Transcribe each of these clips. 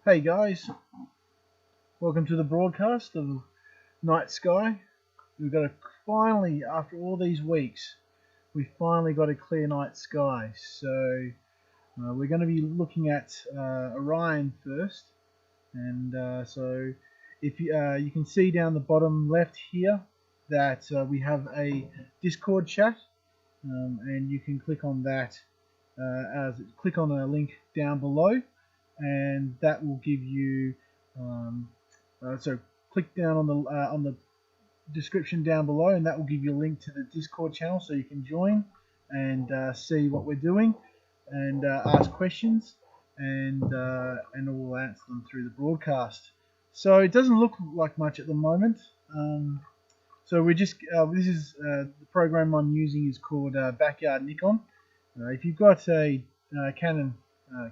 Hey guys, welcome to the broadcast of Night Sky. We've got finally, after all these weeks, we finally got a clear night sky. So we're going to be looking at Orion first, and so if you can see down the bottom left here that we have a Discord chat, and you can click on that click on a link down below, and that will give you so click down on the description down below, and that will give you a link to the Discord channel so you can join and see what we're doing and ask questions, and we'll answer them through the broadcast. So it doesn't look like much at the moment. So we just this is the program I'm using is called Backyard Nikon. If you've got a Canon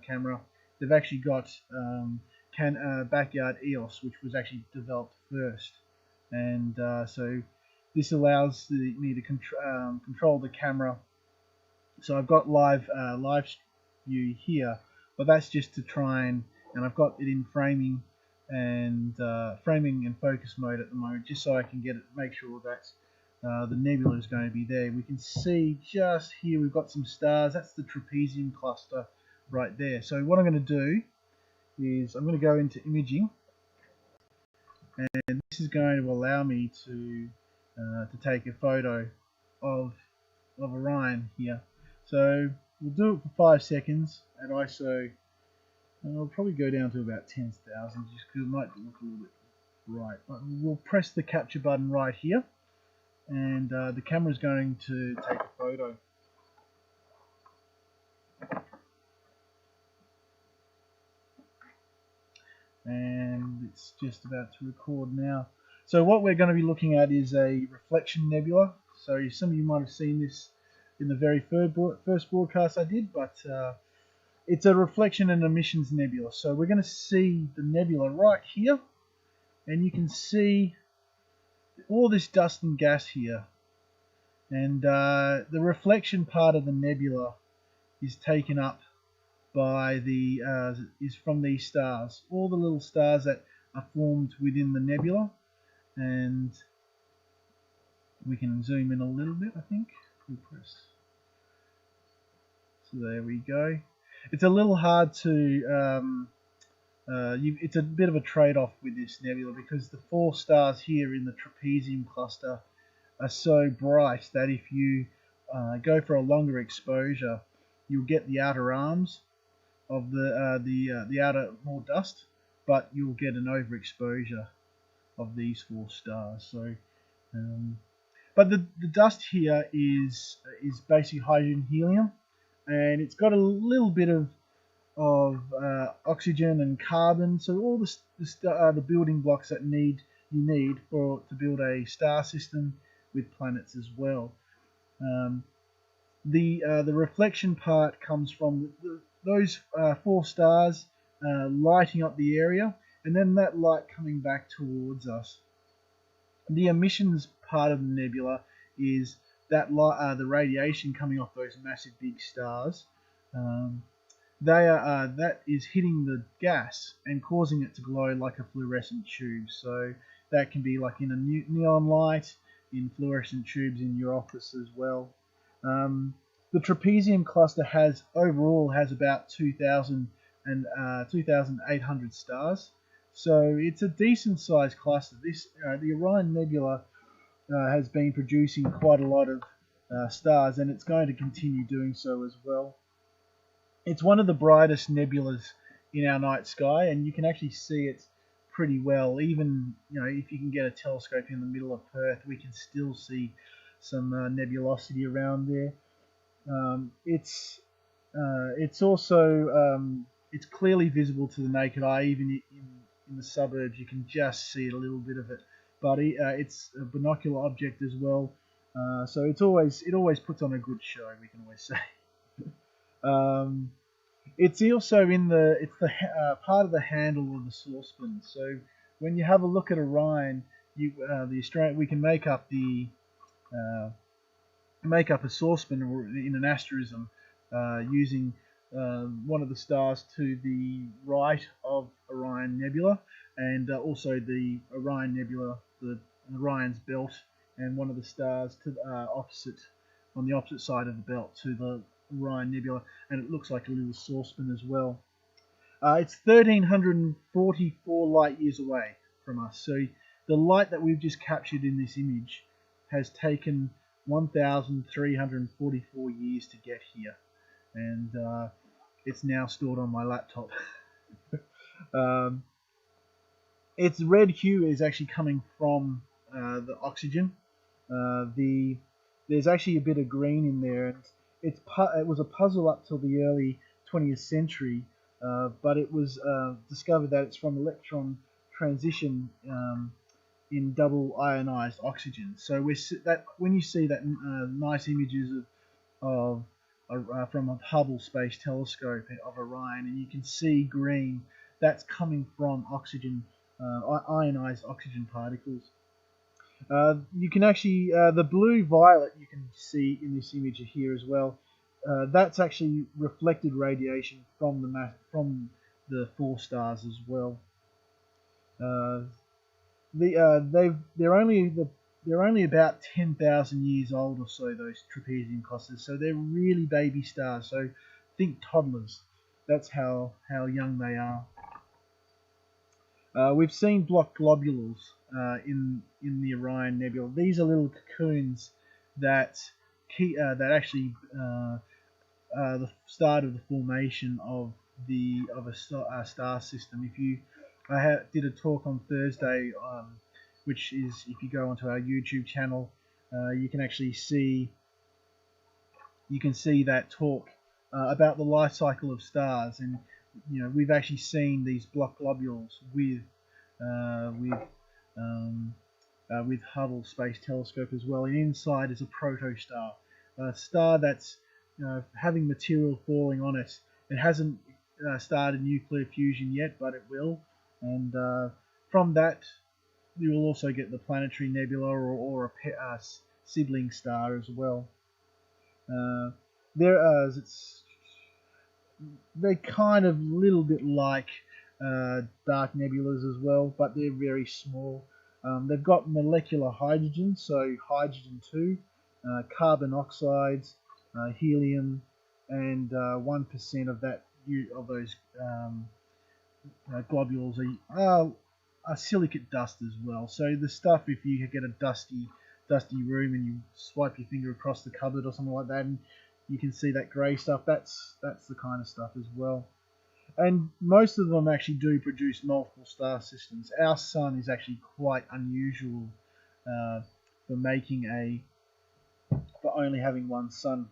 camera, they've actually got Backyard EOS, which was actually developed first, and so this allows me to control the camera. So I've got live view here, but that's just to try and I've got it in framing and focus mode at the moment, just so I can make sure that the nebula is going to be there. We can see just here we've got some stars. That's the trapezium cluster right there. So what I'm going to do is I'm going to go into imaging, and this is going to allow me to take a photo of Orion here. So we'll do it for 5 seconds at ISO, and I'll probably go down to about 10,000 just because it might look a little bit bright. But we'll press the capture button right here, and the camera is going to take a photo. And it's just about to record now. So what we're going to be looking at is a reflection nebula. So some of you might have seen this in the very first broadcast I did, but it's a reflection and emissions nebula. So we're going to see the nebula right here, and you can see all this dust and gas here, and the reflection part of the nebula is taken up by is from these stars, all the little stars that are formed within the nebula. And we can zoom in a little bit, I think. We'll press. So there we go. It's a little hard to it's a bit of a trade-off with this nebula, because the 4 stars here in the trapezium cluster are so bright that if you go for a longer exposure, you'll get the outer arms of the outer more dust, but you'll get an overexposure of these 4 stars. So, but the dust here is basically hydrogen helium, and it's got a little bit of oxygen and carbon. So all the building blocks that you need to build a star system with planets as well. The reflection part comes from those 4 stars lighting up the area, and then that light coming back towards us. The emissions part of the nebula is that the radiation coming off those massive big stars. That is hitting the gas and causing it to glow like a fluorescent tube. So that can be like in a neon light, in fluorescent tubes in your office as well. The trapezium cluster overall has about 2,800 stars, so it's a decent sized cluster. The Orion Nebula has been producing quite a lot of stars, and it's going to continue doing so as well. It's one of the brightest nebulas in our night sky, and you can actually see it pretty well. Even if you can get a telescope in the middle of Perth, we can still see some nebulosity around there. It's also it's clearly visible to the naked eye. Even in the suburbs, you can just see a little bit of it. But it's a binocular object as well, so it always puts on a good show, we can always say. It's also the part of the handle of the saucepan. So when you have a look at Orion, we can make up a saucepan in an asterism using one of the stars to the right of Orion Nebula, and also the Orion Nebula, the Orion's belt, and one of the stars to on the opposite side of the belt to the Orion Nebula, and it looks like a little saucepan as well. It's 1,344 light years away from us, so the light that we've just captured in this image has taken 1,344 years to get here, and it's now stored on my laptop. Its red hue is actually coming from the oxygen. There's actually a bit of green in there. It was a puzzle up till the early 20th century, but it was discovered that it's from electron transition in double ionized oxygen. So when you see that nice images of from a Hubble Space Telescope of Orion, and you can see green, that's coming from oxygen, ionized oxygen particles. You can actually, the blue-violet you can see in this image here as well. That's actually reflected radiation from the four stars as well. They're only about 10,000 years old or so, those trapezium clusters. So they're really baby stars. So think toddlers. That's how young they are. We've seen block globules in the Orion Nebula. These are little cocoons that actually the start of the formation of a star system. I did a talk on Thursday, which is, if you go onto our YouTube channel, you can actually see that talk about the life cycle of stars, and we've actually seen these block globules with Hubble Space Telescope as well. And inside is a protostar, a star that's having material falling on it. It hasn't started nuclear fusion yet, but it will. And from that, you will also get the planetary nebula or a sibling star as well. They're kind of a little bit like dark nebulas as well, but they're very small. They've got molecular hydrogen, so hydrogen 2, carbon oxides, helium, and 1% of those globules are silicate dust as well. So the stuff, if you get a dusty room and you swipe your finger across the cupboard or something like that, and you can see that grey stuff, that's the kind of stuff as well. And most of them actually do produce multiple star systems. Our sun is actually quite unusual for only having one sun.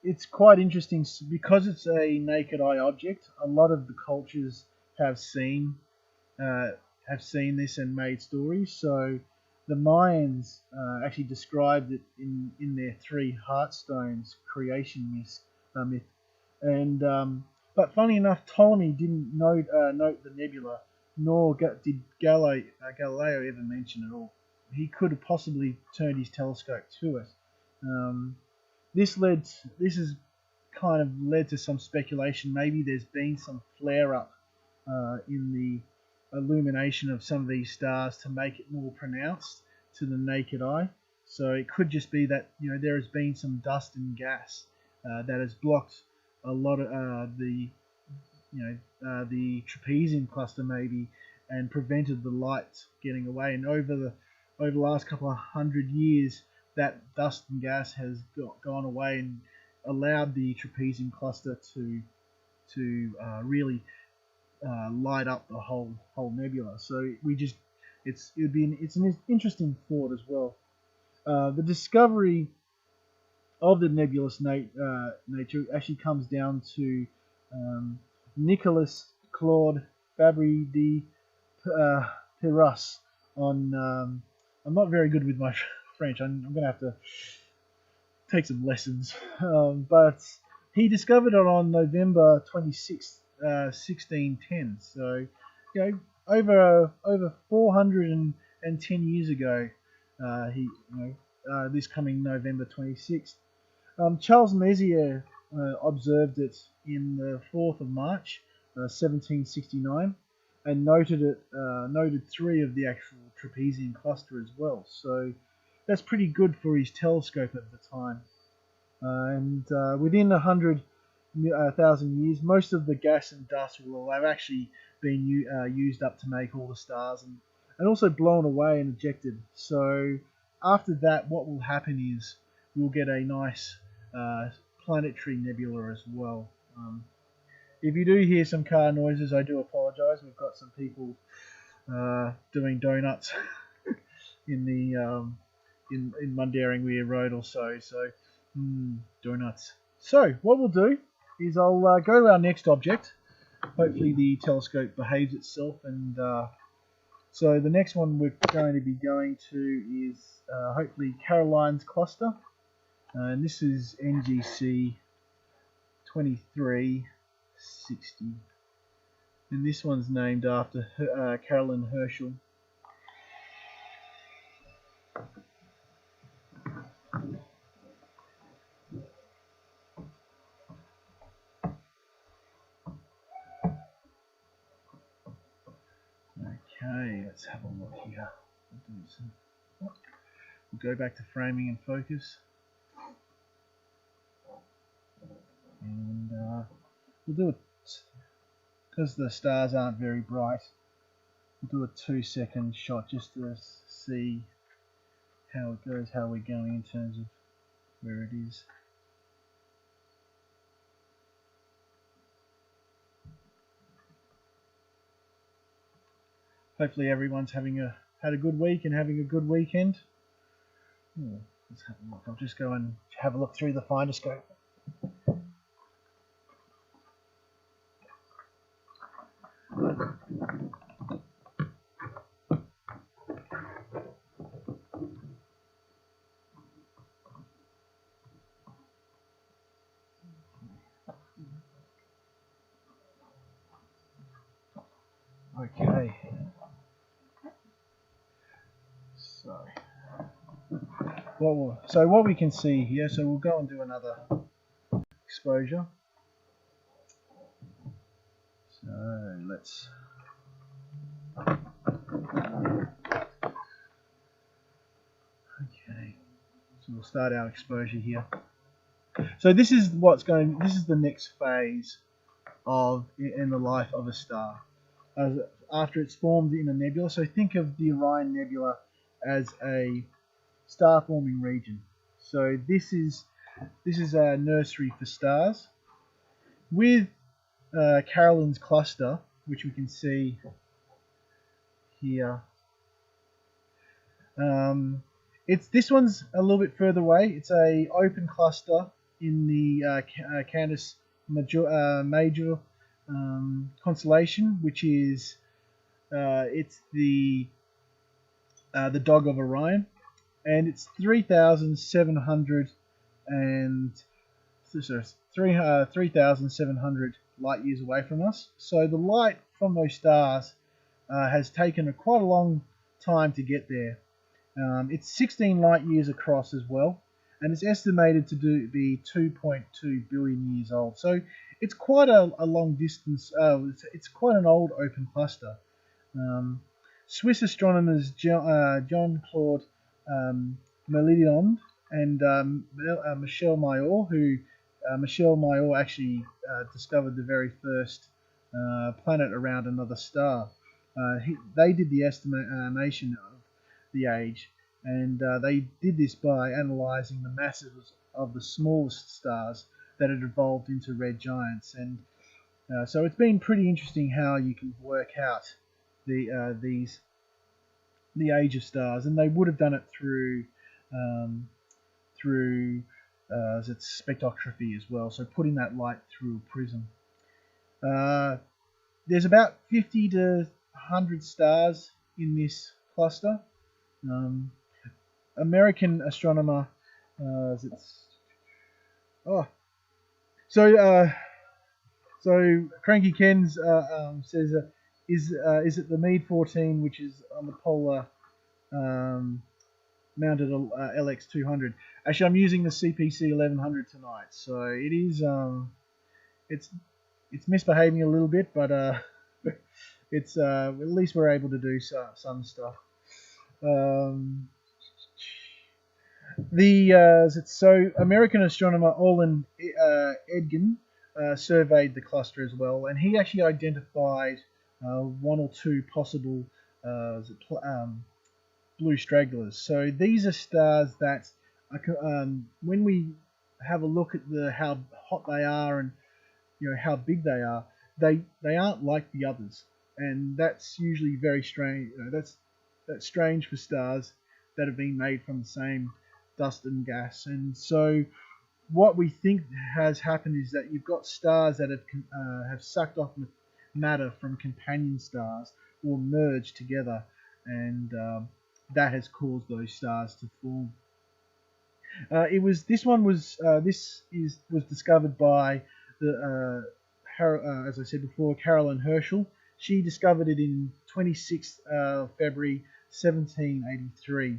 It's quite interesting because it's a naked eye object. A lot of the cultures have seen this and made stories. So the Mayans actually described it in their 3 Heartstones creation myth. And but funny enough, Ptolemy didn't note the nebula, nor did Galileo ever mention it all. He could have possibly turned his telescope to it. This has kind of led to some speculation. Maybe there's been some flare-up in the illumination of some of these stars to make it more pronounced to the naked eye. So it could just be that there has been some dust and gas that has blocked a lot of the trapezium cluster maybe, and prevented the light getting away. And over the last couple of 100 years, that dust and gas has gone away and allowed the trapezium cluster to really light up the whole nebula. So it's an interesting thought as well. The discovery of the nebulous nature actually comes down to Nicolas Claude Fabry de Perras on. I'm not very good with my French. I'm going to have to take some lessons. But he discovered it on November 26th, 1610. So, over 410 years ago, this coming November 26th. Charles Messier observed it in the 4th of March, 1769, and noted 3 of the actual trapezium cluster as well. So that's pretty good for his telescope at the time. And within 100,000 years, most of the gas and dust will have actually been used up to make all the stars, and also blown away and ejected. So after that, what will happen is we'll get a nice planetary nebula as well. If you do hear some car noises, I do apologise. We've got some people doing donuts in the in Mundaring Weir Road or so. So donuts. So what we'll do is I'll go to our next object. Hopefully the telescope behaves itself, and so the next one we're going to be going to is hopefully Caroline's cluster, and this is NGC 2360, and this one's named after Caroline Herschel. Okay, let's have a look here. We'll go back to framing and focus, and we'll do it because the stars aren't very bright. We'll do a 2-second shot just to see how it goes, how we're going in terms of where it is. Hopefully everyone's had a good week and having a good weekend. Let's have a look. I'll just go and have a look through the finder scope. Okay. So what we can see here, so we'll go and do another exposure. So let's so we'll start our exposure here. So this is the next phase in the life of a star. After it's formed in a nebula, so think of the Orion Nebula as a star-forming region. So this is a nursery for stars. With Caroline's cluster, which we can see here, this one's a little bit further away. It's a open cluster in the Canis Major constellation, which is it's the dog of Orion, and it's 3,700 light years away from us. So the light from those stars has taken quite a long time to get there. It's 16 light years across as well, and it's estimated to be 2.2 billion years old. So it's quite a long distance. It's quite an old open cluster. Swiss astronomers Jean-Claude Melidond and Michel Mayor, Michel Mayor actually discovered the very first planet around another star. They did the estimation of the age, and they did this by analysing the masses of the smallest stars that had evolved into red giants. And so it's been pretty interesting how you can work out the age of stars, and they would have done it through spectroscopy as well, so putting that light through a prism. There's about 50 to 100 stars in this cluster. American astronomer so Cranky Ken's says is it the Meade 14, which is on the polar mounted LX200. Actually, I'm using the CPC 1100 tonight, so it is it's misbehaving a little bit, but it's at least we're able to do some stuff. Um, so American astronomer Olin Edgin surveyed the cluster as well, and he actually identified one or two possible blue stragglers. So these are stars that when we have a look at how hot they are and how big they are, they aren't like the others, and that's usually very strange. That's strange for stars that have been made from the same dust and gas. And so what we think has happened is that you've got stars that have sucked off matter from companion stars or merged together, and that has caused those stars to form. This was discovered by as I said before, Caroline Herschel. She discovered it in 26th February 1783,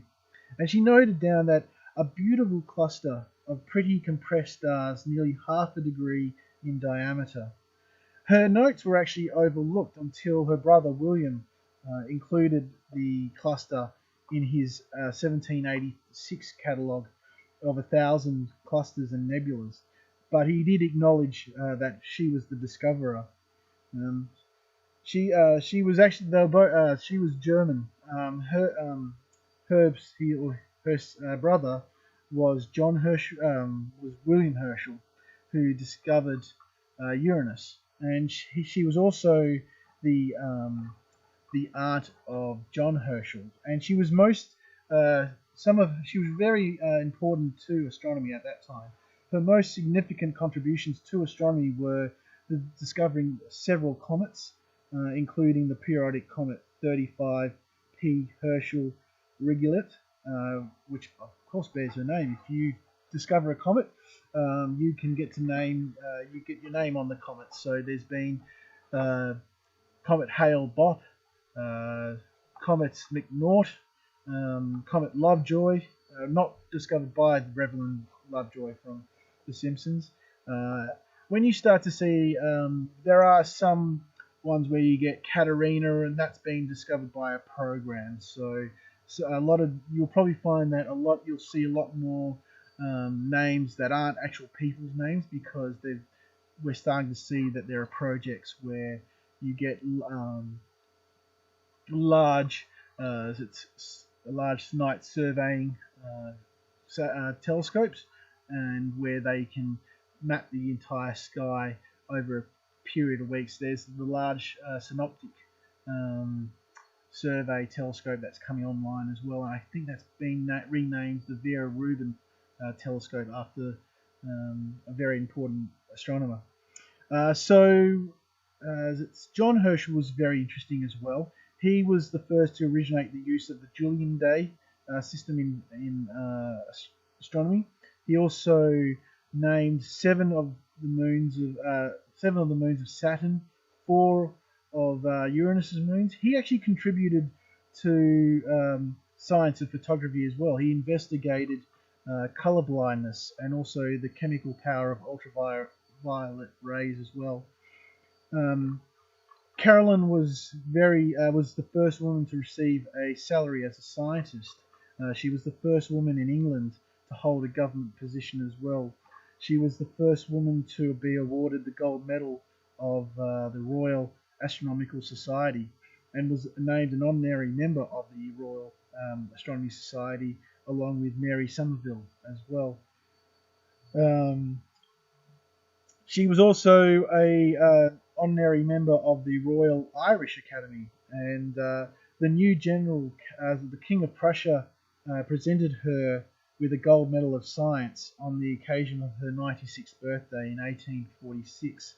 and she noted down that a beautiful cluster of pretty compressed stars, nearly half a degree in diameter. Her notes were actually overlooked until her brother William included the cluster in his 1786 catalogue of 1,000 clusters and nebulas, but he did acknowledge that she was the discoverer. She was actually she was German. Her brother was was William Herschel, who discovered Uranus, and she was also the aunt of John Herschel, and she was she was very important to astronomy at that time. Her most significant contributions to astronomy were discovering several comets, including the periodic comet 35P Herschel Rigolette, which of course bears her name. If you discover a comet, you can get your name on the comet. So there's been Comet Hale-Bopp, Comet McNaught, Comet Lovejoy, not discovered by the Reverend Lovejoy from The Simpsons. When you start to see, there are some ones where you get Caterina, and that's been discovered by a program. So you'll probably find that you'll see a lot more names that aren't actual people's names, because we're starting to see that there are projects where you get large night surveying telescopes, and where they can map the entire sky over a period of weeks. There's the large synoptic survey telescope that's coming online as well, and I think that's been renamed the Vera Rubin telescope after a very important astronomer. John Herschel was very interesting as well. He was the first to originate the use of the Julian day system in astronomy. He also named seven of the moons of Saturn, 4 of Uranus's moons. He actually contributed to science of photography as well. He investigated color blindness and also the chemical power of ultraviolet rays as well. Carolyn was the first woman to receive a salary as a scientist. She was the first woman in England to hold a government position as well. She was the first woman to be awarded the gold medal of the Royal Astronomical Society, and was named an honorary member of the Royal Astronomy Society, along with Mary Somerville as well. She was also a honorary member of the Royal Irish Academy, and the King of Prussia, presented her with a gold medal of science on the occasion of her 96th birthday in 1846.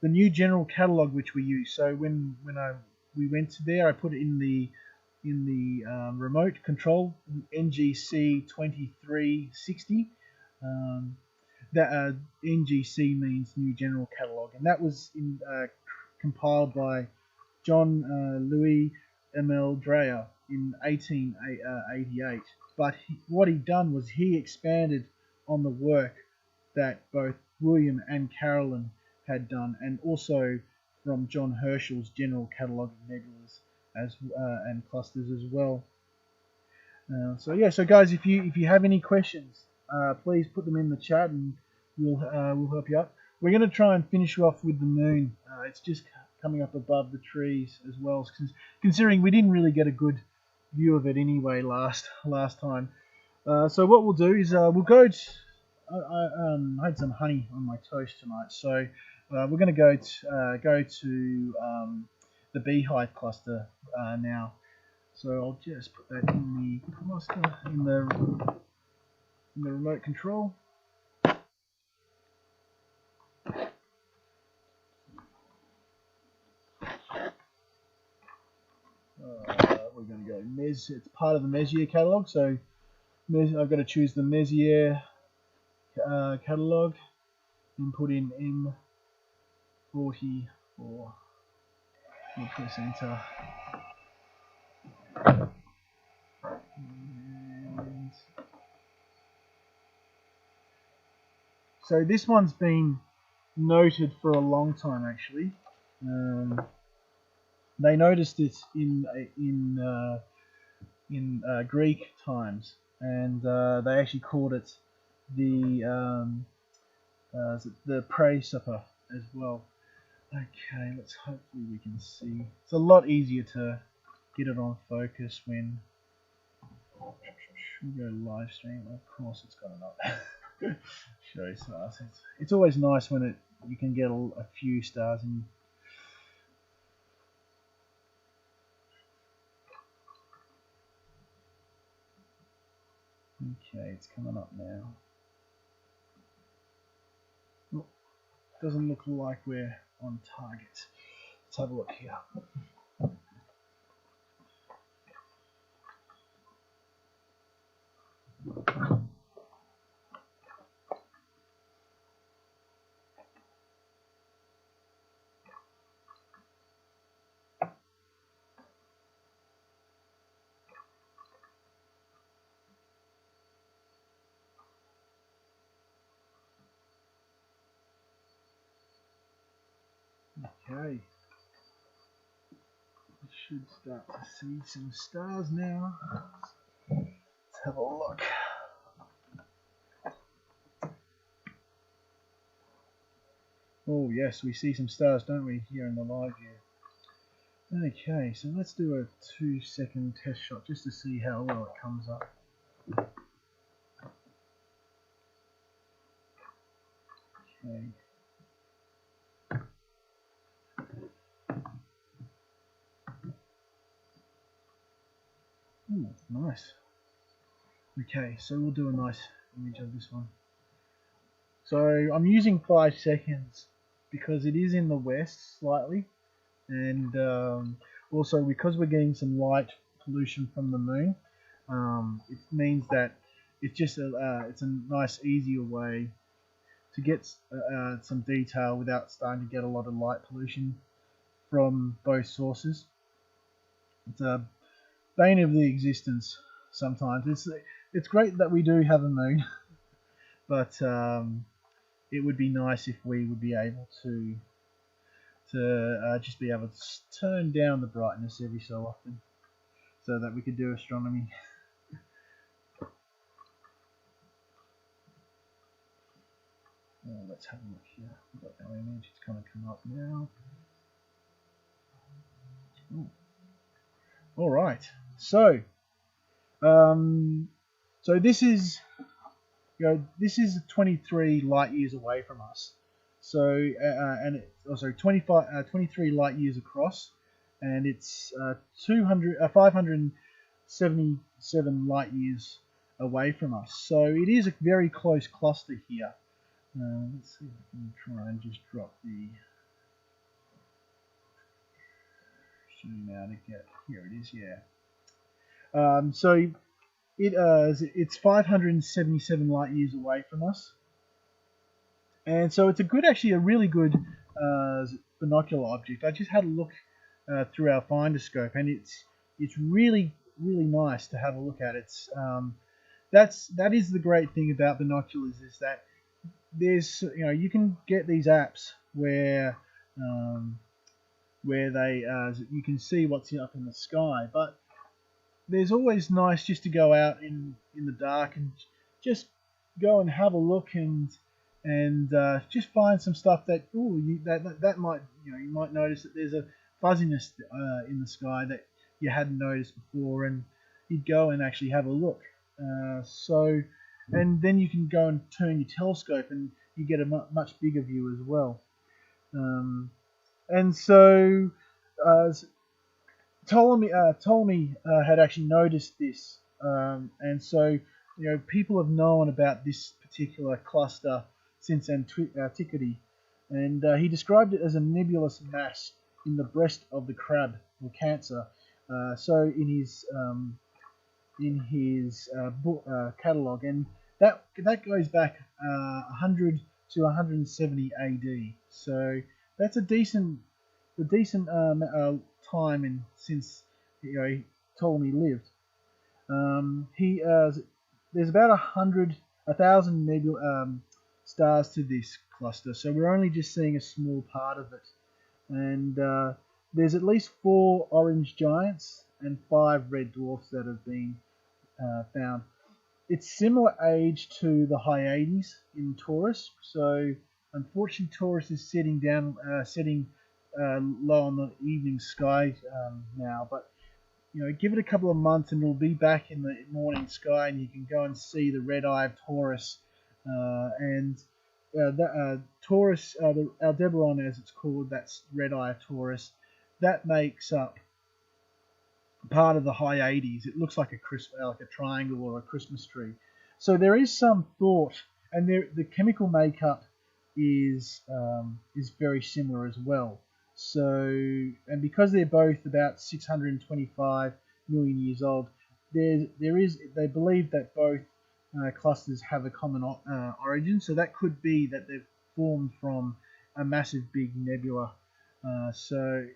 The new general catalogue which we use. So when we went to there, I put it in the remote control, NGC 2360. That NGC means New General Catalogue, and that was compiled by John Louis Emil Dreyer, in 1888. But what he'd done was he expanded on the work that both William and Carolyn had done, and also from John Herschel's general catalogue of nebulas and clusters as well. So yeah, so guys, if you have any questions, please put them in the chat, and we'll help you out. We're going to try and finish off with the moon. It's just coming up above the trees as well, considering we didn't really get a good view of it anyway last time. So what we'll do is we'll go. I had some honey on my toast tonight, so we're going to go to the beehive cluster now. So I'll just put that in the cluster in the remote control. We're going to go It's part of the Messier catalog, so I've got to choose the Messier catalog and put in M44. We'll press enter. And so this one's been noted for a long time, actually. They noticed it in Greek times, and they actually called it the Prey Supper as well. Okay, hopefully we can see. It's a lot easier to get it on focus when we go live stream. Of course, it's got it up. Show stars. It's always nice when you can get a few stars in. Okay, it's coming up now. Oh, doesn't look like we're on target. Let's have a look here. Okay, we should start to see some stars now. Let's have a look. Oh yes, we see some stars, don't we, here in the live view. Okay, so let's do a 2-second test shot just to see how well it comes up. Okay. Ooh, nice. Okay, so we'll do a nice image of this one. So I'm using 5 seconds because it is in the west slightly, and also because we're getting some light pollution from the moon, it means that it's just it's a nice easier way to get some detail without starting to get a lot of light pollution from both sources. It's a bane of the existence sometimes. It's great that we do have a moon, but it would be nice if we would be able to just be able to turn down the brightness every so often so that we could do astronomy. Let's have a look here. We've got our image. It's kind of come up now. Ooh. All right. So, so this is, this is 23 light years away from us. So, and it's also 23 light years across, and it's 577 light years away from us. So it is a very close cluster here. Let's see if I can try and just drop the zoom out to get, here it is, yeah. So it's 577 light years away from us, and so it's actually a really good binocular object. I just had a look through our finder scope, and it's really really nice to have a look at. That is the great thing about binoculars, is that there's, you can get these apps um, where they you can see what's up in the sky, but there's always nice just to go out in the dark and just go and have a look, and just find some stuff that, that might, you might notice that there's a fuzziness in the sky that you hadn't noticed before, and you'd go and actually have a look. And then you can go and turn your telescope and you get a much bigger view as well. And so Ptolemy had actually noticed this, and so people have known about this particular cluster since antiquity, and he described it as a nebulous mass in the breast of the crab or Cancer. So in his catalogue, and that goes back 100 to 170 AD. So that's a decent time since Ptolemy lived. There's about 1,000 stars to this cluster, so we're only just seeing a small part of it. And there's at least 4 orange giants and 5 red dwarfs that have been found. It's similar age to the Hyades in Taurus, so unfortunately Taurus is setting low on the evening sky now, but give it a couple of months and it'll be back in the morning sky, and you can go and see the red eye of Taurus. Taurus, the Aldebaran as it's called, that's red eye of Taurus, that makes up part of the Hyades. It looks like a triangle or a Christmas tree. So there is some thought, and the chemical makeup is very similar as well. So, and because they're both about 625 million years old, they believe that both clusters have a common origin. So that could be that they've formed from a massive big nebula. So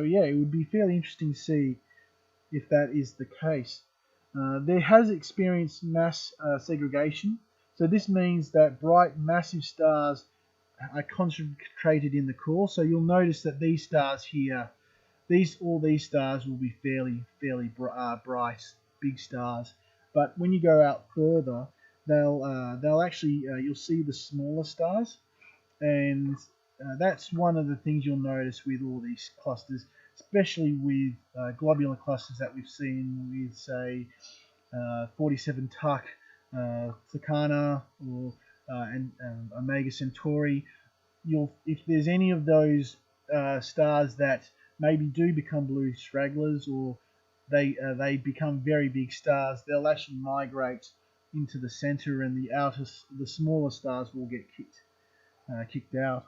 yeah, it would be fairly interesting to see if that is the case. There has experienced mass segregation. So this means that bright, massive stars are concentrated in the core. So you'll notice that these stars here, all these stars will be fairly bright, big stars. But when you go out further, they'll actually you'll see the smaller stars, and that's one of the things you'll notice with all these clusters, especially with globular clusters that we've seen with, say, 47 Tuc, Tucana, or and Omega Centauri. If there's any of those stars that maybe do become blue stragglers, or they become very big stars, they'll actually migrate into the center, and the smaller stars will get kicked out.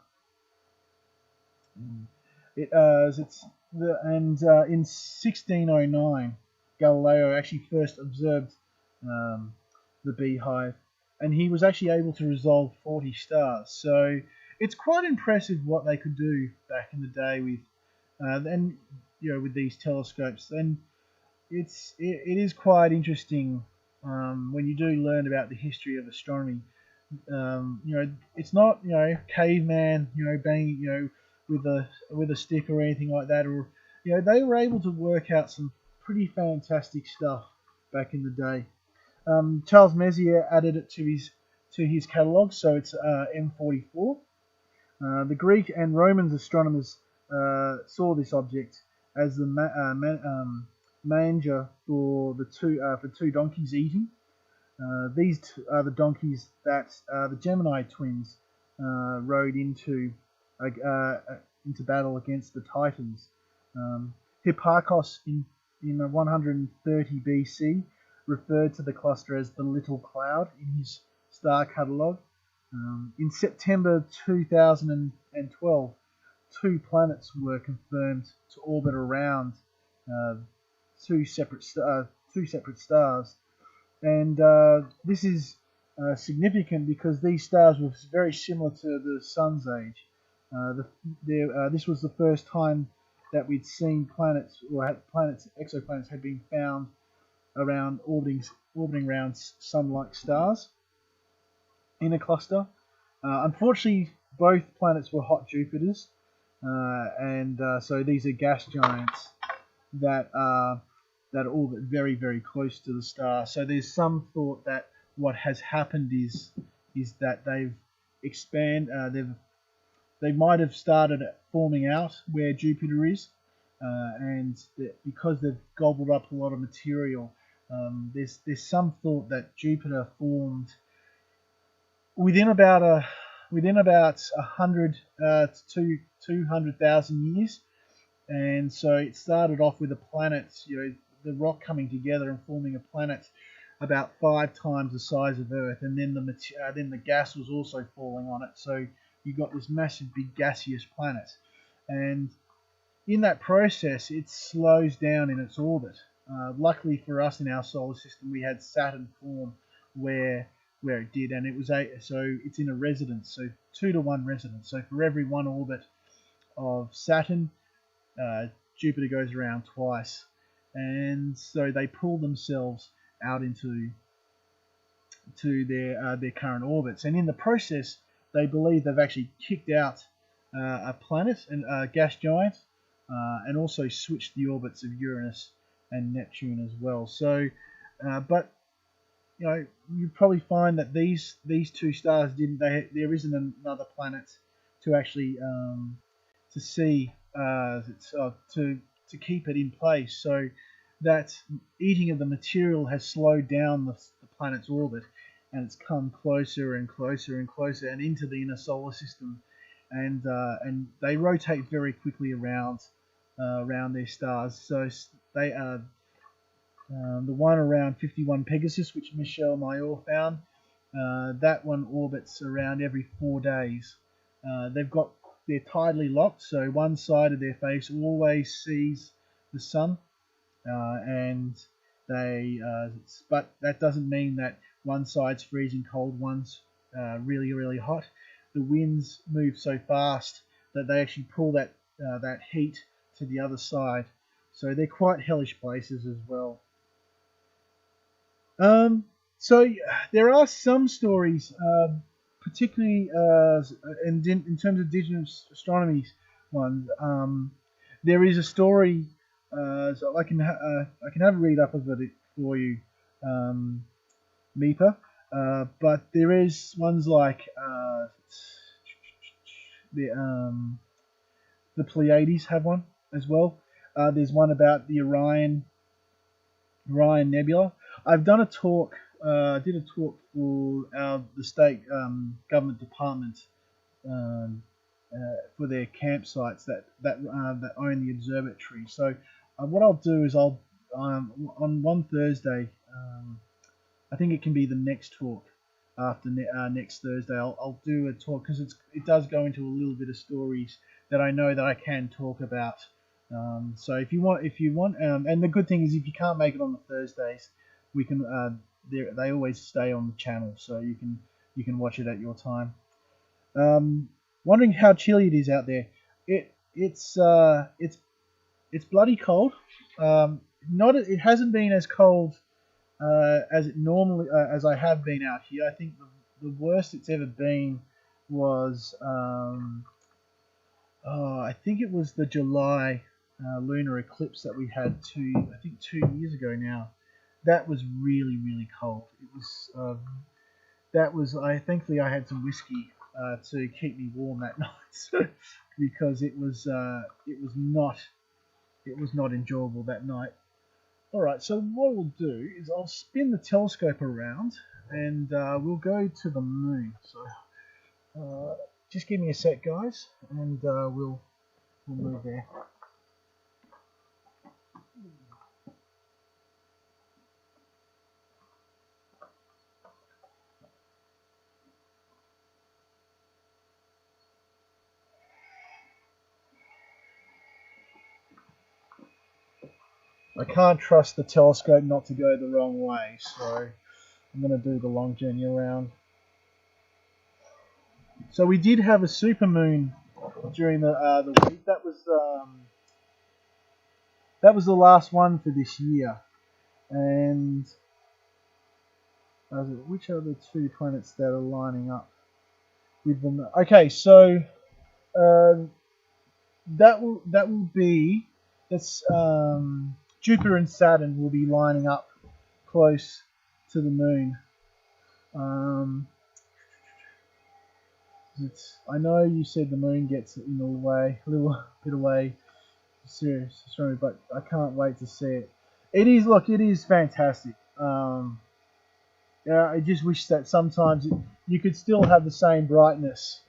In 1609, Galileo actually first observed the beehive, and he was actually able to resolve 40 stars. So it's quite impressive what they could do back in the day with these telescopes. And it is quite interesting when you do learn about the history of astronomy. It's not caveman banging with a stick or anything like that, or they were able to work out some pretty fantastic stuff back in the day. Charles Messier added it to his catalogue, so it's M44. The Greek and Roman astronomers saw this object as the manger for two donkeys eating. These are the donkeys that the Gemini twins rode into battle against the Titans. Hipparchus in 130 BC referred to the cluster as the Little Cloud in his star catalogue. In September 2012, 2 planets were confirmed to orbit around two separate stars, and this is significant because these stars were very similar to the Sun's age. This was the first time that we'd seen planets, or exoplanets had been found around orbiting around sun-like stars in a cluster. Unfortunately, both planets were hot Jupiters, so these are gas giants that orbit very, very close to the star. So there's some thought that what has happened is that they might have started forming out where Jupiter is, and because they've gobbled up a lot of material, there's some thought that Jupiter formed within about 100 to 200,000 years, and so it started off with the planets, the rock coming together and forming a planet about 5 times the size of Earth, and then the gas was also falling on it, so you got this massive big gaseous planet, and in that process it slows down in its orbit. Luckily for us in our solar system, we had Saturn form where it did, and so it's in a resonance, so 2-to-1 resonance. So for every one orbit of Saturn, Jupiter goes around twice, and so they pull themselves out into their current orbits, and in the process they believe they've actually kicked out a planet and a gas giant, and also switched the orbits of Uranus and Neptune as well. So, but you probably find that these two stars there isn't another planet to actually to see to keep it in place. So that eating of the material has slowed down the planet's orbit, and it's come closer and closer and closer and into the inner solar system, and they rotate very quickly around their stars. So they are the one around 51 Pegasus, which Michelle and I all found. That one orbits around every 4 days. They're tidally locked, so one side of their face always sees the sun, but that doesn't mean that one side's freezing cold, one's really, really hot. The winds move so fast that they actually pull that heat to the other side, so they're quite hellish places as well. So there are some stories, particularly in terms of indigenous astronomy ones. There is a story, so I can have a read up of it for you, Meepa. But there is ones like the Pleiades have one as well. There's one about the Orion Nebula. I've done a talk. Did a talk for the state government department for their campsites that own the observatory. So what I'll do is on one Thursday, I think it can be the next talk after next Thursday. I'll do a talk because it does go into a little bit of stories that I know that I can talk about. So if you want, and the good thing is if you can't make it on the Thursdays, we can. They always stay on the channel, so you can watch it at your time. Wondering how chilly it is out there. It's bloody cold. It hasn't been as cold as it normally as I have been out here. I think the worst it's ever been was I think it was the July lunar eclipse that we had 2 years ago now. That was really, really cold. Thankfully I had some whiskey to keep me warm that night because it was not enjoyable that night. All right, so what we'll do is I'll spin the telescope around and we'll go to the moon. So just give me a sec, guys, and we'll move there. I can't trust the telescope not to go the wrong way, so I'm going to do the long journey around. So we did have a supermoon during the week. That was the last one for this year, And which are the two planets that are lining up with them? Okay, so that will be that's Jupiter and Saturn will be lining up close to the moon. I know you said the moon gets in the way, a little bit away, serious, but I can't wait to see it. It is fantastic. Yeah, I just wish that sometimes you could still have the same brightness,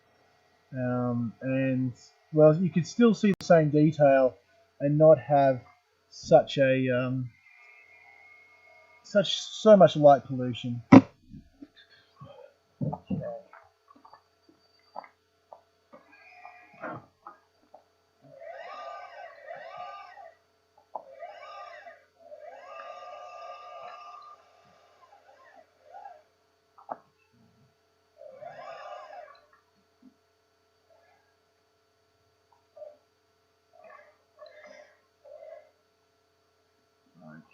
and well, you could still see the same detail, and not have such a so much light pollution.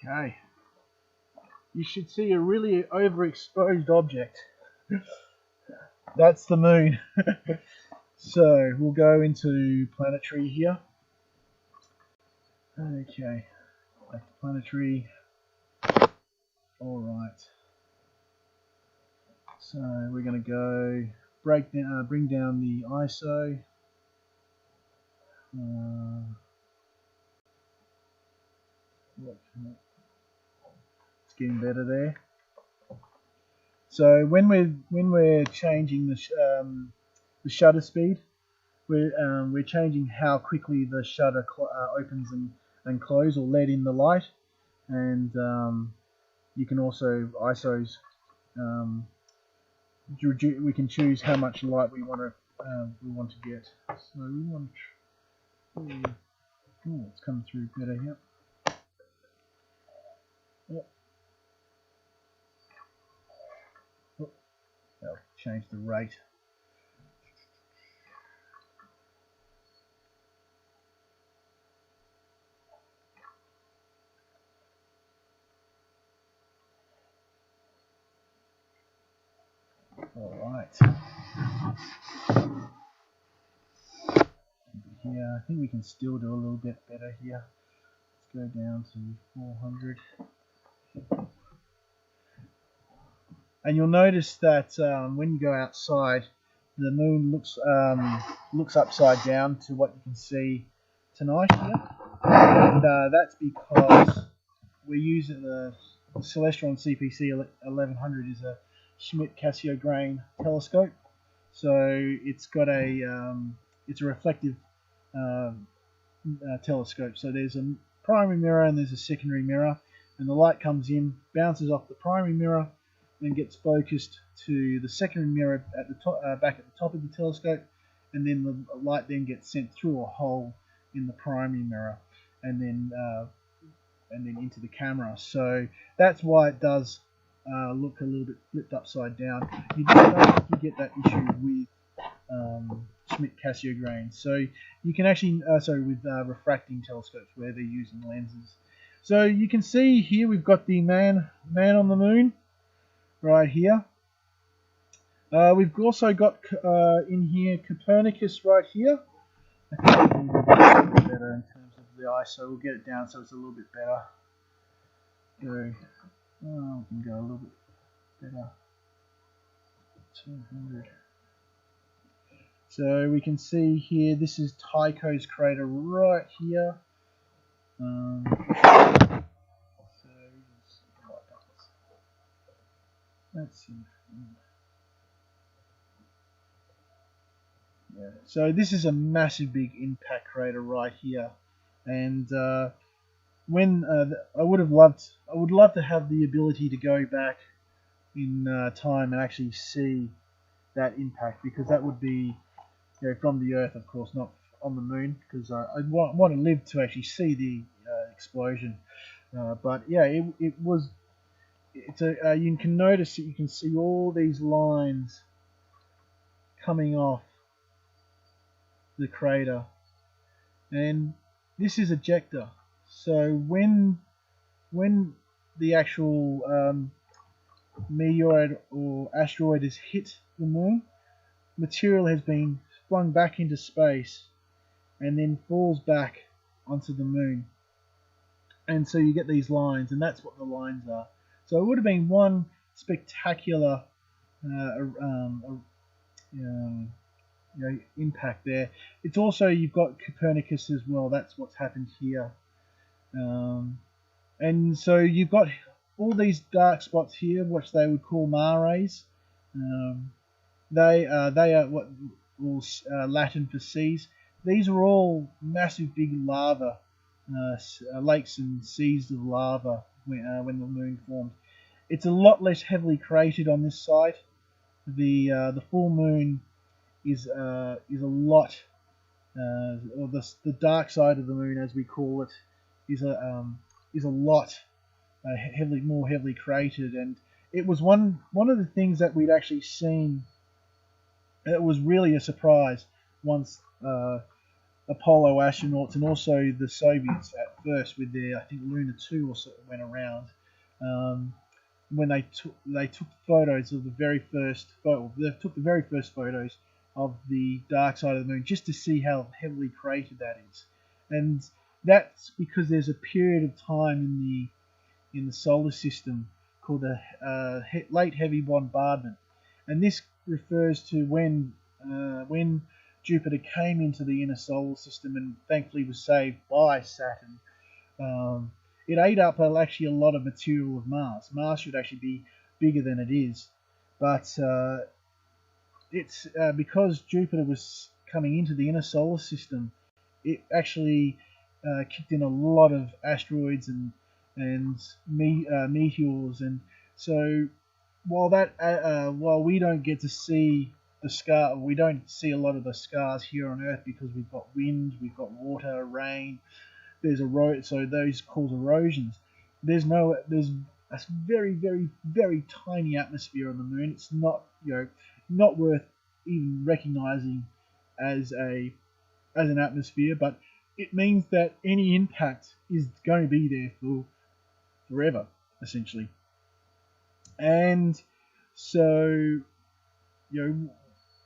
Okay. You should see a really overexposed object. That's the moon. So we'll go into planetary here. Okay, back to planetary. All right. So we're going to go bring down the ISO. It's getting better there. So when we're changing the shutter speed, we're changing how quickly the shutter opens and closes, or let in the light, and you can also ISOs. We can choose how much light we want to get. So we want to. Oh, it's coming through better here. Yep. Oh, I'll change the rate. All right. Yeah, I think we can still do a little bit better here. Let's go down to 400. And you'll notice that when you go outside, the moon looks upside down to what you can see tonight here, and that's because we're using the Celestron CPC 1100 is a Schmidt-Cassegrain telescope, so it's got it's a reflective telescope. So there's a primary mirror and there's a secondary mirror, and the light comes in, bounces off the primary mirror, then gets focused to the secondary mirror at the top, back at the top of the telescope, and then the light then gets sent through a hole in the primary mirror, and then into the camera. So that's why it does look a little bit flipped upside down. You don't get that issue with Schmidt-Cassegrain. So you can actually, with refracting telescopes where they're using lenses. So you can see here we've got the man on the moon right here. We've also got in here Copernicus right here. I think it'll be a bit better in terms of the ISO. We'll get it down so it's a little bit better. We can go a little bit better. 200. So we can see here, this is Tycho's crater right here. Let's see. Yeah. So this is a massive big impact crater right here, and when I would love to have the ability to go back in time and actually see that impact, because that would be, from the Earth, of course, not on the moon, because I want to live to actually see the explosion. But yeah, it was. You can notice that you can see all these lines coming off the crater, and this is ejecta. So when the actual meteoroid or asteroid has hit the moon, material has been flung back into space and then falls back onto the moon. And so you get these lines, and that's what the lines are. So it would have been one spectacular impact there. It's also, you've got Copernicus as well. That's what's happened here. And so you've got all these dark spots here, which they would call mares. They are what Latin for seas. These are all massive, big lava lakes and seas of lava when the moon formed. It's a lot less heavily cratered on this side. The full moon is a lot, or the dark side of the moon, as we call it, is a lot more heavily cratered, and it was one of the things that we'd actually seen. It was really a surprise once Apollo astronauts and also the Soviets at first with their, I think, Luna 2 or so went around. When they took photos of the very first photos of the dark side of the moon, just to see how heavily cratered that is, and that's because there's a period of time in the solar system called the late heavy bombardment, and this refers to when Jupiter came into the inner solar system and thankfully was saved by Saturn. It ate up actually a lot of material of Mars. Mars should actually be bigger than it is, but it's because Jupiter was coming into the inner solar system, it actually kicked in a lot of asteroids and meteors, and so while we don't get to see we don't see a lot of the scars here on Earth because we've got wind, we've got water, rain. There's so those cause erosions. There's a very, very, very tiny atmosphere on the moon. It's not not worth even recognizing as an atmosphere, but it means that any impact is going to be there for forever, essentially. And so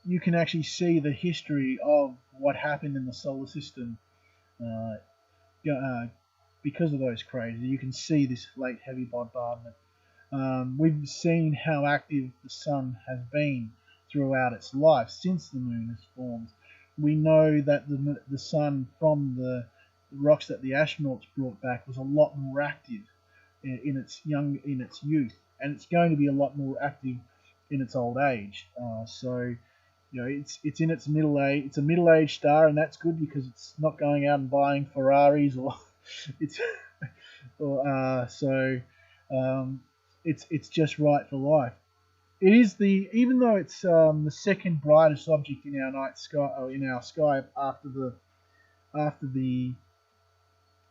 you can actually see the history of what happened in the solar system because of those craters. You can see this late heavy bombardment. We've seen how active the sun has been throughout its life since the moon has formed. We know that the sun from the rocks that the astronauts brought back was a lot more active in its youth, and it's going to be a lot more active in its old age. So it's in its middle age. It's a middle-aged star, and that's good because it's not going out and buying Ferraris or it's it's just right for life. It is even though it's the second brightest object in our night sky, or in our sky after the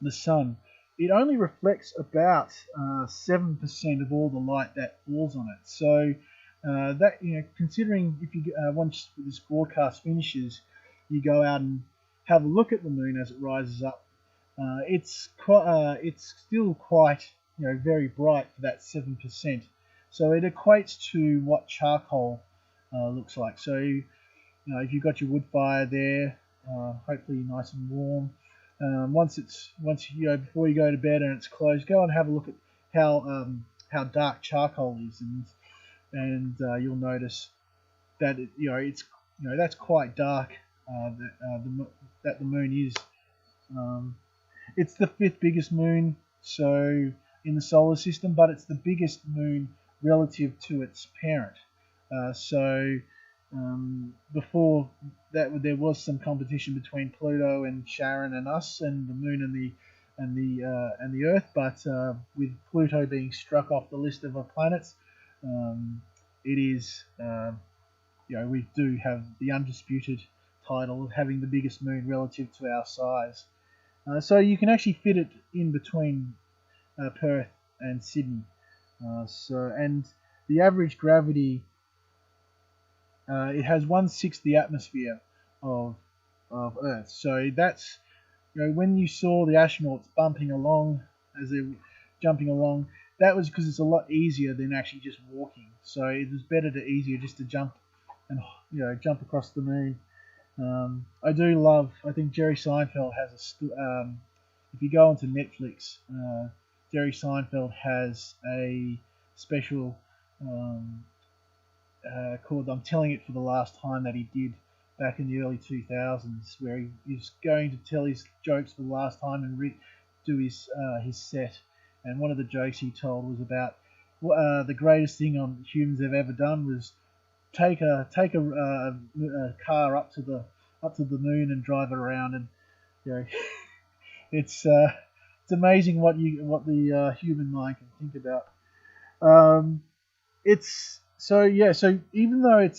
sun, it only reflects about 7% of all the light that falls on it. So that considering if you once this broadcast finishes, you go out and have a look at the moon as it rises up. It's still quite very bright for that 7%. So it equates to what charcoal looks like. So if you've got your wood fire there, hopefully nice and warm. Before you go to bed and it's closed, go and have a look at how dark charcoal is, and you'll notice that that's quite dark. That the moon is. It's the 5th biggest moon, so in the solar system, but it's the biggest moon relative to its parent. Before that, there was some competition between Pluto and Charon and us, and the moon and the Earth. But with Pluto being struck off the list of planets, it is we do have the undisputed title of having the biggest moon relative to our size. So you can actually fit it in between Perth and Sydney. And the average gravity, it has 1/6 the atmosphere of Earth. So that's when you saw the astronauts bumping along as they were jumping along, that was because it's a lot easier than actually just walking. So it was easier just to jump and jump across the moon. I think Jerry Seinfeld has if you go onto Netflix, Jerry Seinfeld has a special called "I'm Telling It for the Last Time" that he did back in the early 2000s, where he was going to tell his jokes for the last time and do his set. And one of the jokes he told was about the greatest thing humans have ever done was take a car up to the moon and drive it around. And it's amazing what the human mind can think about. It's so yeah. So even though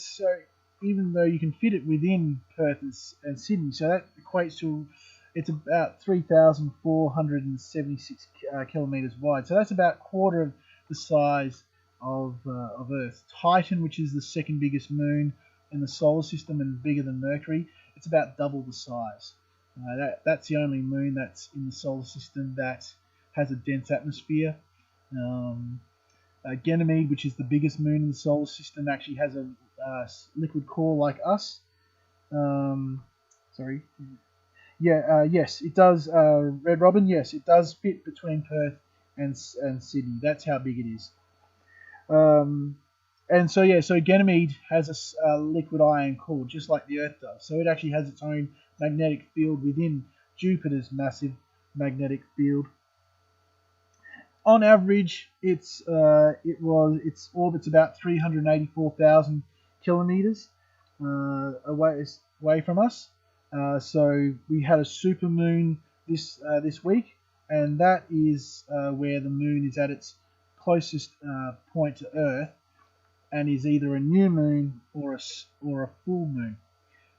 you can fit it within Perth and Sydney, so that equates to it's about 3,476 kilometres wide. So that's about a quarter of the size of Earth. Titan, which is the second biggest moon in the solar system and bigger than Mercury, it's about double the size. That's the only moon that's in the solar system that has a dense atmosphere. Ganymede, which is the biggest moon in the solar system, actually has a liquid core like us. Yes, it does. Red Robin, yes, it does fit between Perth and Sydney. That's how big it is. And so Ganymede has a liquid iron core, just like the Earth does. So it actually has its own magnetic field within Jupiter's massive magnetic field. On average, its orbit's about 384,000 kilometers away from us. So we had a supermoon this week, and that is where the moon is at its closest point to Earth, and is either a new moon or a full moon.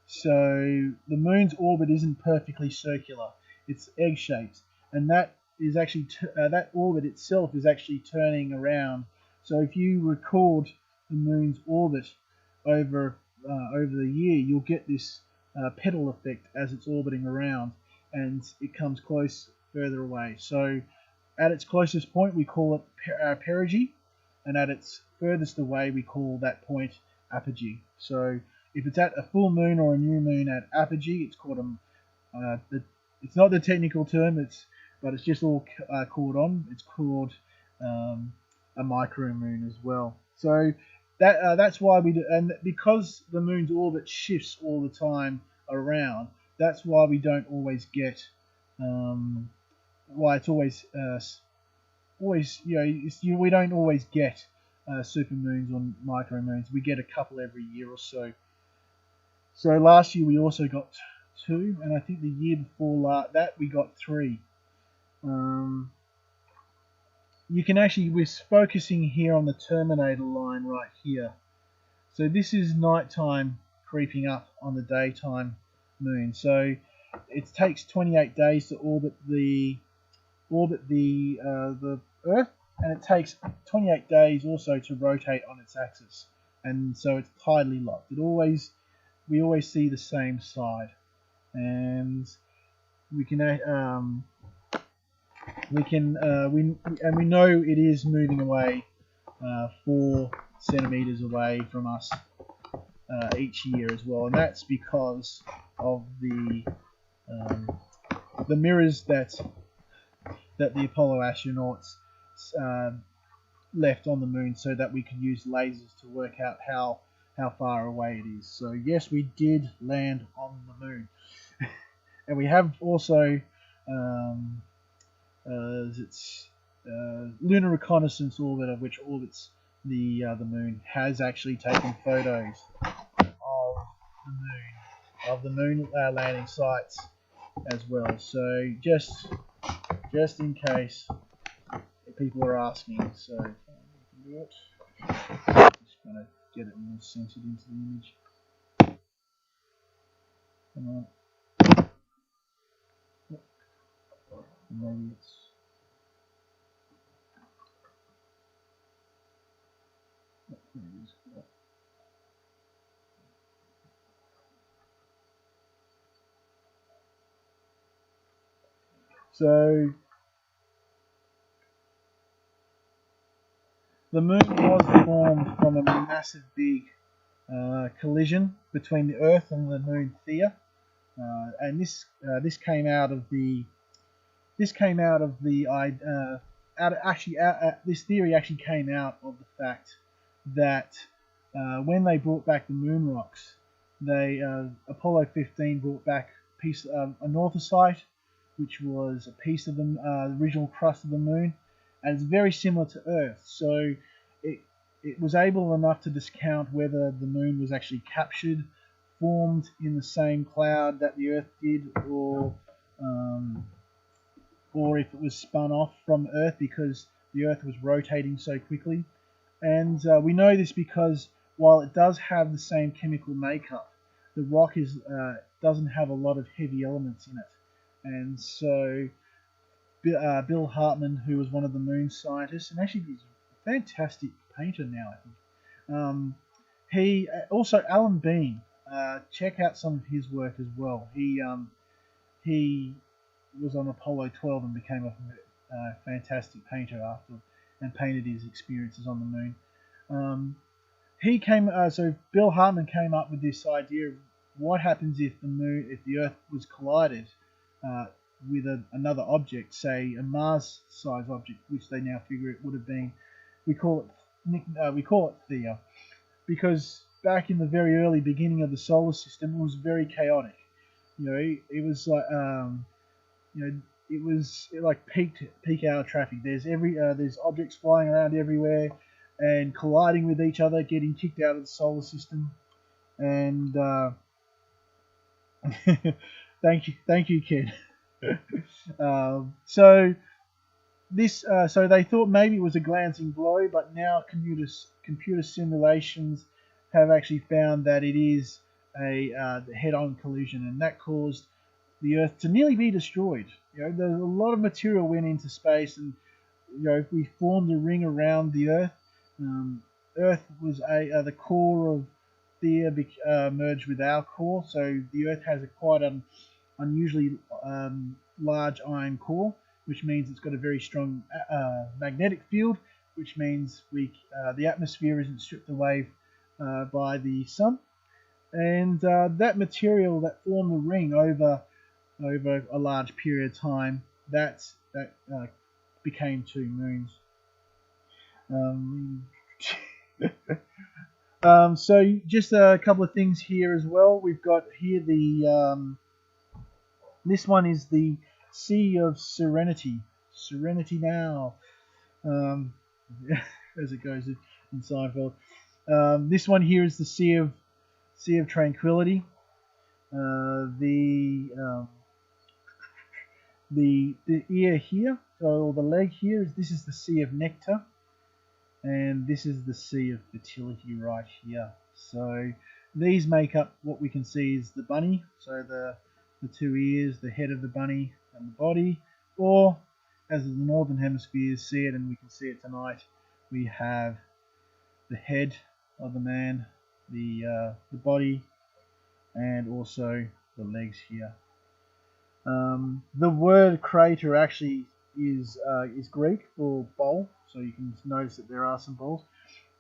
So the moon's orbit isn't perfectly circular; it's egg-shaped, and that is actually that orbit itself is actually turning around. So if you record the moon's orbit over the year, you'll get this pedal effect as it's orbiting around, and it comes further away. So at its closest point, we call it perigee, and at its furthest away, we call that point apogee. So if it's at a full moon or a new moon at apogee, it's called it's not the technical term, but it's just all called on. It's called a micromoon as well. So that's why we do, and because the moon's orbit shifts all the time around, that's why we don't always get why it's always we don't always get supermoons or micromoons. We get a couple every year or so. So last year we also got 2, and I think the year before that we got 3. You can actually, we're focusing here on the terminator line right here. So this is nighttime creeping up on the daytime moon. So it takes 28 days to orbit the Earth, and it takes 28 days also to rotate on its axis, and so it's tidally locked. We always see the same side, and we know it is moving away 4 centimeters away from us each year as well, and that's because of the mirrors that the Apollo astronauts left on the moon, so that we could use lasers to work out how far away it is. So yes, we did land on the moon, and we have also lunar reconnaissance orbiter, which orbits the moon, has actually taken photos of the moon landing sites as well. So just in case people are asking, so we can do it. Just going to get it more centered into the image. Come on. Maybe it's so the moon was formed from a massive big collision between the Earth and the moon Theia, and this came out of the this theory actually came out of the fact that when they brought back the moon rocks, Apollo 15 brought back a northosite, which was a piece of the original crust of the moon, and it's very similar to Earth. So it was able enough to discount whether the moon was actually captured, formed in the same cloud that the Earth did, or if it was spun off from Earth because the Earth was rotating so quickly. And we know this because while it does have the same chemical makeup, the rock doesn't have a lot of heavy elements in it. And so Bill Hartmann, who was one of the moon scientists, and actually he's a fantastic painter now, I think. He also Alan Bean. Check out some of his work as well. He was on Apollo 12 and became a fantastic painter after, and painted his experiences on the moon. So Bill Hartmann came up with this idea of what happens if the Earth was collided with another object, say a Mars-sized object, which they now figure it would have been. We call it Theia, because back in the very early beginning of the solar system, it was very chaotic. It was like peak hour traffic. There's objects flying around everywhere and colliding with each other, getting kicked out of the solar system. And thank you, kid. So they thought maybe it was a glancing blow, but now computer simulations have actually found that it is a head-on collision, and that caused the Earth to nearly be destroyed. There's a lot of material went into space, and if we formed a ring around the Earth, Earth was the core of Theia merged with our core, so the Earth has a quite unusually large iron core, which means it's got a very strong magnetic field, which means the atmosphere isn't stripped away by the sun, and that material that formed the ring over a large period of time, that became two moons. So just a couple of things here as well. We've got here this one is the Sea of Serenity. Serenity now, as it goes in Seinfeld. This one here is the Sea of Tranquility. The ear here, or the leg here, this is the Sea of Nectar, and this is the Sea of Fertility right here. So these make up what we can see is the bunny. So the two ears, the head of the bunny, and the body, or as the northern hemispheres see it, and we can see it tonight, we have the head of the man, the body, and also the legs here. The word crater actually is Greek for bowl, so you can notice that there are some bowls.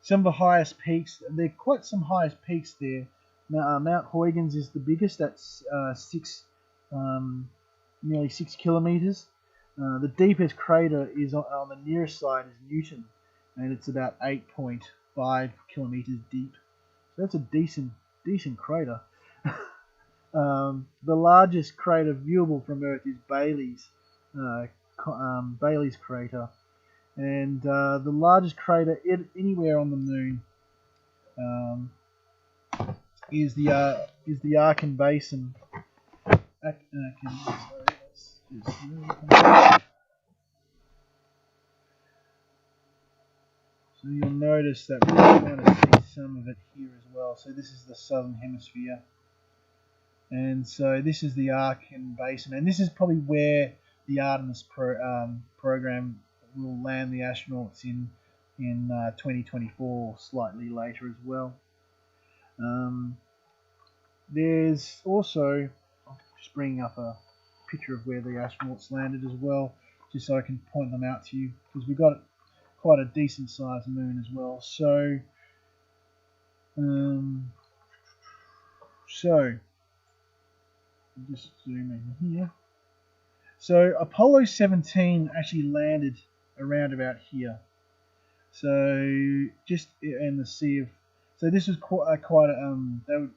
Some of the highest peaks, there are quite some highest peaks there. Mount Huygens is the biggest, that's nearly 6 kilometers. The deepest crater is on the nearest side is Newton, and it's about 8.5 kilometers deep. So that's a decent crater. The largest crater viewable from Earth is Bailey's crater, and the largest crater anywhere on the moon is the Archean Basin. So you'll notice that we're going to see some of it here as well. So this is the southern hemisphere, and so this is the Archean Basin, and this is probably where the Artemis program will land the astronauts in 2024, slightly later as well. There's also, I'm just bringing up a picture of where the astronauts landed as well, just so I can point them out to you, because we've got quite a decent sized moon as well. So just zoom in here. So Apollo 17 actually landed around about here. So just in the sea of, so this was quite a,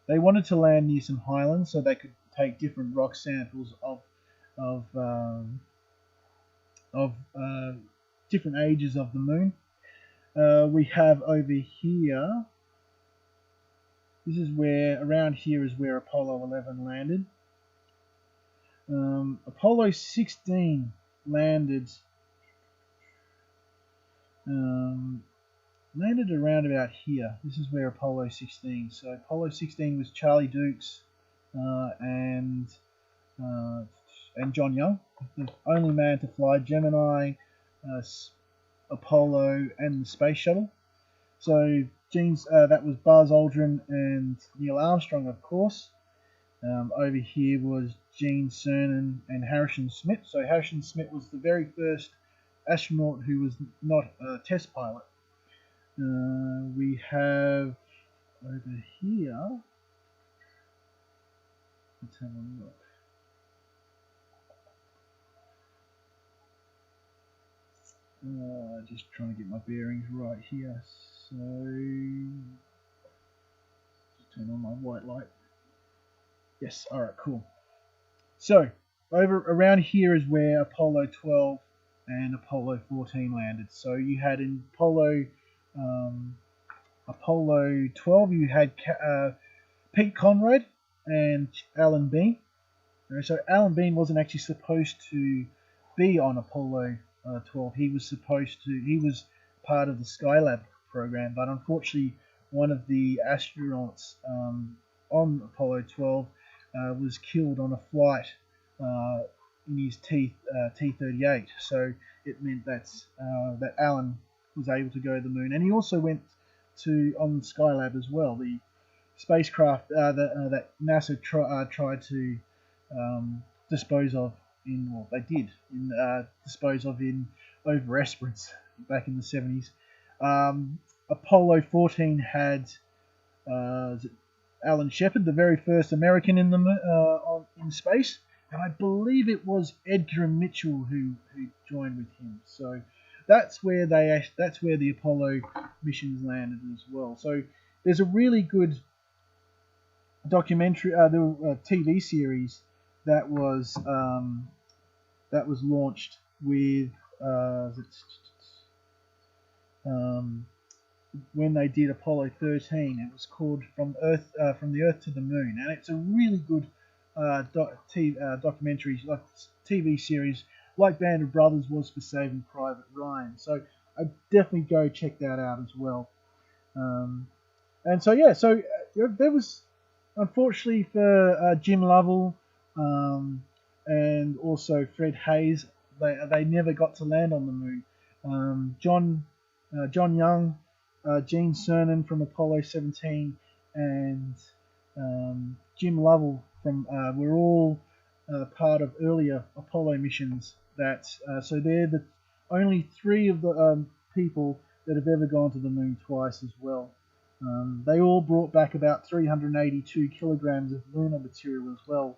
they wanted to land near some highlands so they could take different rock samples of different ages of the moon. We have over here, this is where, around here is where Apollo 11 landed. Apollo 16 landed around about here. This is where Apollo 16. So Apollo 16 was Charlie Dukes and John Young, the only man to fly Gemini, Apollo, and the space shuttle. So that was Buzz Aldrin and Neil Armstrong, of course. Over here was Gene Cernan and Harrison Smith. So Harrison Smith was the very first astronaut who was not a test pilot. We have over here, let's have a look. Just trying to get my bearings right here. So, just turn on my white light. Yes, alright, cool. So, around here is where Apollo 12 and Apollo 14 landed. So you had in Apollo 12, you had Pete Conrad and Alan Bean. So Alan Bean wasn't actually supposed to be on Apollo 12. He was part of the Skylab program, but unfortunately one of the astronauts on Apollo 12 was killed on a flight in his T-38. So it meant that Alan was able to go to the moon, and he also went on Skylab as well, the spacecraft that NASA tried to dispose of dispose of in over Esperance back in the 70s. Apollo 14 had Alan Shepard, the very first American in space, and I believe it was Edgar Mitchell who joined with him. So that's where the Apollo missions landed as well. So there's a really good documentary, TV series that was launched with when they did Apollo 13. It was called From the Earth to the Moon, and it's a really good documentary, like TV series, like Band of Brothers was for Saving Private Ryan. So I definitely go check that out as well. And so yeah, so there was, unfortunately for Jim Lovell and also Fred Hayes, they never got to land on the moon. John Young, Gene Cernan from Apollo 17, and Jim Lovell were all part of earlier Apollo missions. So they're the only three of the people that have ever gone to the moon twice as well. They all brought back about 382 kilograms of lunar material as well,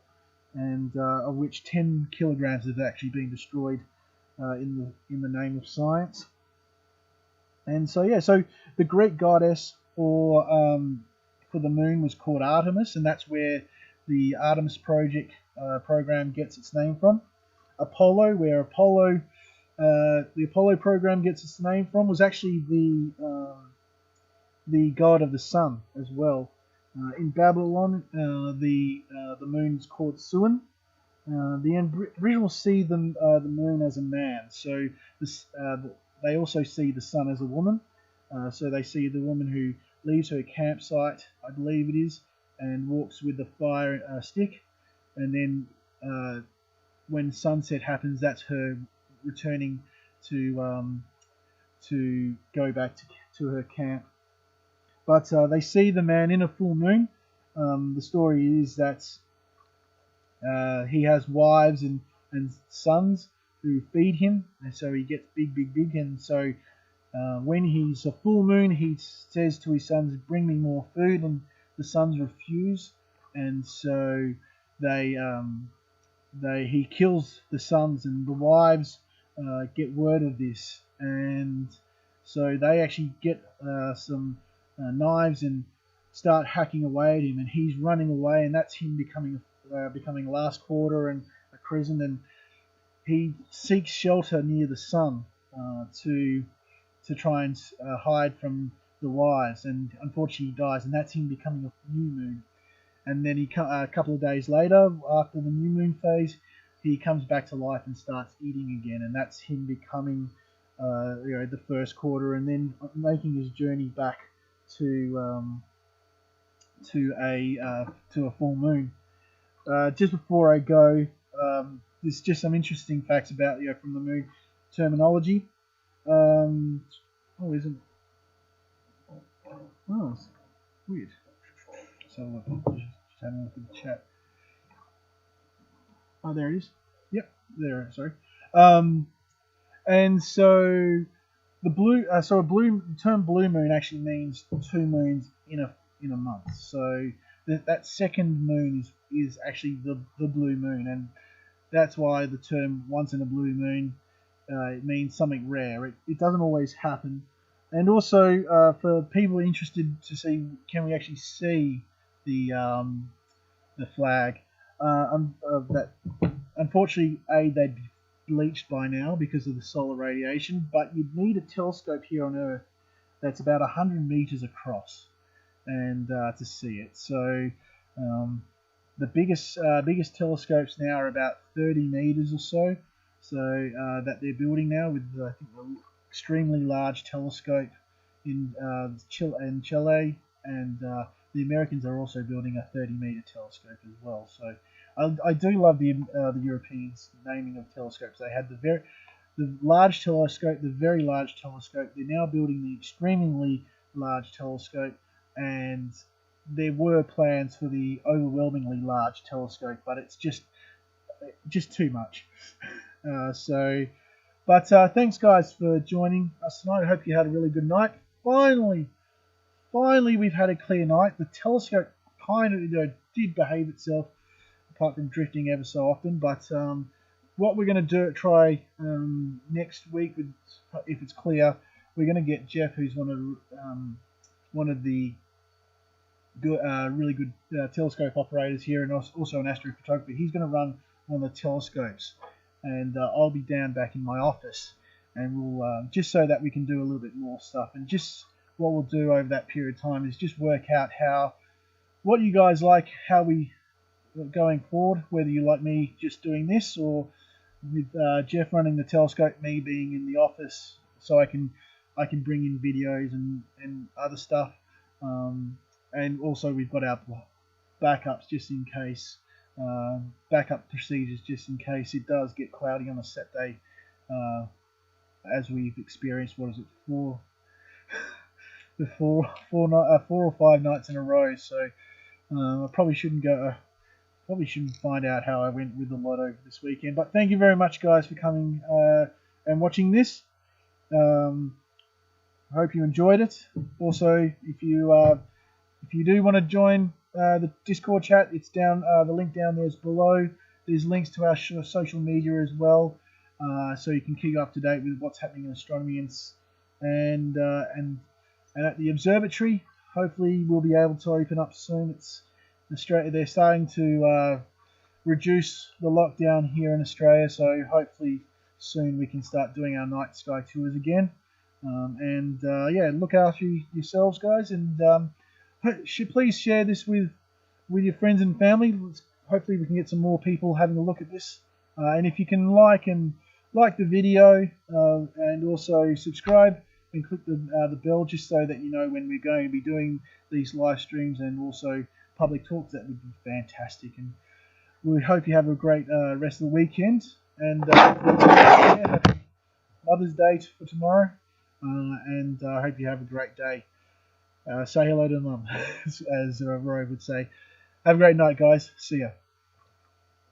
and of which 10 kilograms have actually been destroyed in the name of science. And so yeah, so the Greek goddess for the moon was called Artemis, and that's where the Artemis program gets its name from. Apollo, where the Apollo program gets its name from, was actually the god of the sun as well. In Babylon, the moon is called Suan. The original see the moon as a man, so they also see the sun as a woman. So they see the woman who leaves her campsite, I believe it is, and walks with the fire stick, and then when sunset happens, that's her returning to go back to her camp. But they see the man in a full moon. The story is that he has wives and sons who feed him, and so he gets big, and so when he's a full moon, he says to his sons, "Bring me more food," and the sons refuse, and so he kills the sons, and the wives get word of this, and so they actually get some knives and start hacking away at him, and he's running away, and that's him becoming last quarter and a prison, and he seeks shelter near the sun to try and hide from the wives, and unfortunately he dies, and that's him becoming a new moon. And then a couple of days later, after the new moon phase, he comes back to life and starts eating again, and that's him becoming the first quarter, and then making his journey back to a full moon. Just before I go, there's just some interesting facts about from the moon terminology. Isn't? Oh, it's weird. So just having a look at the chat. Oh, there it is. Yep, there. Sorry. And so the term blue moon actually means 2 moons in a month. So that second moon is actually the blue moon, and that's why the term once in a blue moon it means something rare. It doesn't always happen. And also for people interested to see, can we actually see the flag? That unfortunately, they'd be bleached by now because of the solar radiation. But you'd need a telescope here on Earth that's about 100 meters across, and to see it. So the biggest telescopes now are about 30 meters or so. So that they're building now with I think an extremely large telescope in Chile, and the Americans are also building a 30-meter telescope as well. So I do love the Europeans naming of telescopes. They had the large telescope, the very large telescope. They're now building the extremely large telescope, and there were plans for the overwhelmingly large telescope, but it's just too much. But thanks guys for joining us tonight. I hope you had a really good night. Finally we've had a clear night. The telescope kind of did behave itself, apart from drifting ever so often. But what we're going to try next week, if it's clear, we're going to get Jeff, who's one of the really good telescope operators here, and also an astrophotographer. He's going to run one of the telescopes, and I'll be down back in my office, and we'll just so that we can do a little bit more stuff. And just what we'll do over that period of time is just work out what you guys like, how we going forward, whether you like me just doing this, or with Jeff running the telescope, me being in the office, so I can bring in videos and other stuff. And also we've got our backups just in case, backup procedures just in case it does get cloudy on a set day, as we've experienced. What is it, four or 5 nights in a row? So I probably shouldn't find out how I went with the lotto this weekend. But thank you very much, guys, for coming and watching this. I hope you enjoyed it. Also, if you do want to join the Discord chat, it's down. The link down there is below. There's links to our social media as well, so you can keep up to date with what's happening in astronomy, and at the observatory. Hopefully, we'll be able to open up soon. They're starting to reduce the lockdown here in Australia, so hopefully soon we can start doing our night sky tours again. Yeah, look after yourselves, guys, and please share this with your friends and family. Hopefully we can get some more people having a look at this, and if you can like the video, and also subscribe and click the bell, just so that you know when we're going to be doing these live streams and also public talks. That would be fantastic, and we hope you have a great rest of the weekend, and happy Mother's Day for tomorrow, and I hope you have a great day. Say hello to Mum, as Roy would say. Have a great night, guys. See ya.